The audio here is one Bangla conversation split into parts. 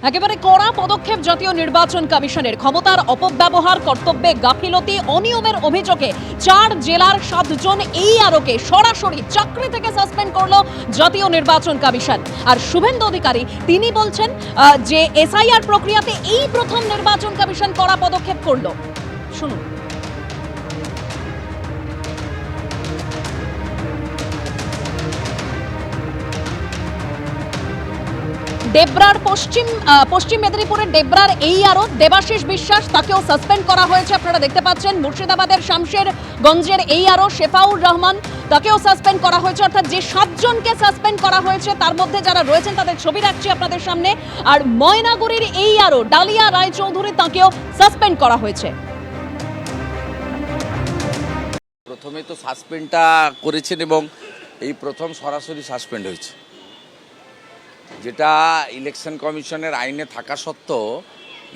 একেবারে কড়া পদক্ষেপ জাতীয় নির্বাচন কমিশনের। ক্ষমতার অপব্যবহার, কর্তব্যে গাফিলতি, অনিয়মের অভিযোগে 4 জেলার 7 জন AROকে সরাসরি চাকরি থেকে সাসপেন্ড করলো জাতীয় নির্বাচন কমিশন। আর শুভেন্দু অধিকারী তিনি বলছেন যে SIR প্রক্রিয়াতে এই প্রথম নির্বাচন কমিশন কড়া পদক্ষেপ করলো। শুনুন। ডেবরার পশ্চিম মেদিনীপুরের ডেবরার ARO দেবাশিস বিশ্বাস, তাকেও সাসপেন্ড করা হয়েছে। আপনারা দেখতে পাচ্ছেন মুর্শিদাবাদের শামশেরগঞ্জের ARO শেফাউর রহমান, তাকেও সাসপেন্ড করা হয়েছে। অর্থাৎ যে 7 জনকে সাসপেন্ড করা হয়েছে তার মধ্যে যারা রয়েছেন তাদের ছবি রাখছি আপনাদের সামনে। আর ময়নাগুড়ির ARO ডালিয়া রায়চৌধুরী, তাকেও সাসপেন্ড করা হয়েছে। প্রথমে তো সাসপেন্ডটা করেছেন এবং এই প্রথম সরাসরি সাসপেন্ড হয়েছে, যেটা ইলেকশন কমিশনের আইনে থাকা সত্ত্বেও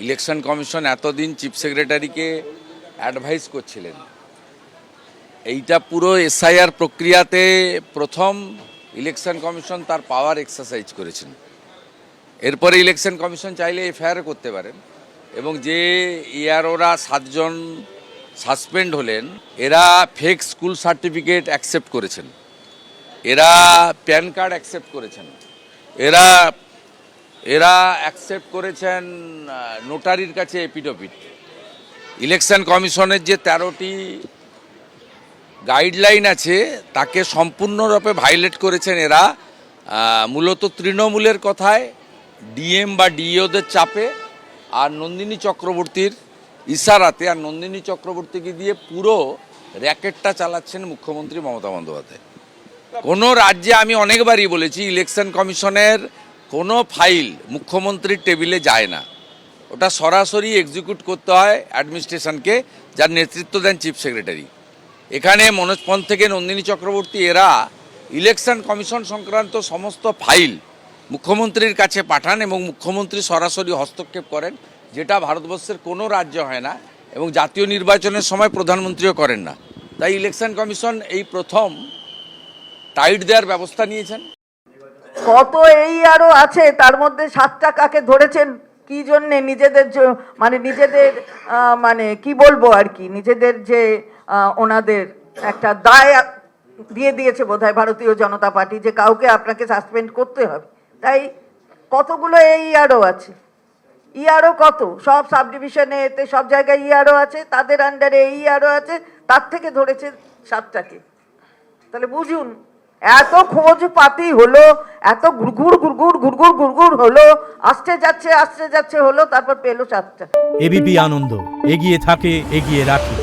ইলেকশন কমিশন এতদিন চিফ সেক্রেটারিকে অ্যাডভাইস করছিলেন। এইটা পুরো SIR প্রক্রিয়াতে প্রথম ইলেকশন কমিশন তার পাওয়ার এক্সারসাইজ করেছেন। এরপরে ইলেকশন কমিশন চাইলে FIR করতে পারেন। এবং যে AROরা 7 জন সাসপেন্ড হলেন, এরা ফেক স্কুল সার্টিফিকেট অ্যাকসেপ্ট করেছেন, এরা প্যান কার্ড অ্যাকসেপ্ট করেছেন, এরা অ্যাকসেপ্ট করেছেন নোটারির কাছে এপিডোপিট। ইলেকশন কমিশনের যে 13টি গাইডলাইন আছে তাকে সম্পূর্ণরূপে ভায়োলেট করেছেন এরা। মূলত তৃণমূলের কথায় DM বা DEOদের চাপে আর নন্দিনী চক্রবর্তীর ইশারাতে, আর নন্দিনী চক্রবর্তীকে দিয়ে পুরো র্যাকেটটা চালাচ্ছেন মুখ্যমন্ত্রী মমতা বন্দ্যোপাধ্যায়। কোনো রাজ্যে, আমি অনেকবারই বলেছি, ইলেকশন কমিশনের কোনো ফাইল মুখ্যমন্ত্রীর টেবিলে যায় না, ওটা সরাসরি এক্সিকিউট করতে হয় অ্যাডমিনিস্ট্রেশনকে, যার নেতৃত্ব দেন চিফ সেক্রেটারি। এখানে মনোজ পন্থ থেকে নন্দিনী চক্রবর্তী এরা ইলেকশন কমিশন সংক্রান্ত সমস্ত ফাইল মুখ্যমন্ত্রীর কাছে পাঠান এবং মুখ্যমন্ত্রী সরাসরি হস্তক্ষেপ করেন, যেটা ভারতবর্ষের কোনো রাজ্য হয় না এবং জাতীয় নির্বাচনের সময় প্রধানমন্ত্রীও করেন না। তাই ইলেকশন কমিশন এই প্রথম টাইট দেওয়ার ব্যবস্থা নিয়েছেন। কত ARO আছে, তার মধ্যে 7টা কাকে ধরেছেন কি জন্যে? নিজেদের নিজেদের কি বলবো আর কি, নিজেদের যে ওনাদের একটা দায় দিয়ে দিয়েছে বোধহয় ভারতীয় জনতা পার্টি, যে কাউকে আপনাকে সাসপেন্ড করতে হবে। তাই কতগুলো ARO আছে, ERO কত, সব সাব ডিভিশনে এতে সব জায়গায় ERO আছে, তাদের আন্ডারে ERO আছে, তার থেকে ধরেছে 7টাকে। তাহলে বুঝুন, এত খোঁজ পাতি হলো, এত ঘুরঘুর হলো, আসতে যাচ্ছে হলো, তারপর পেলো 7টা। ABP আনন্দ, এগিয়ে থাকে, এগিয়ে রাখে।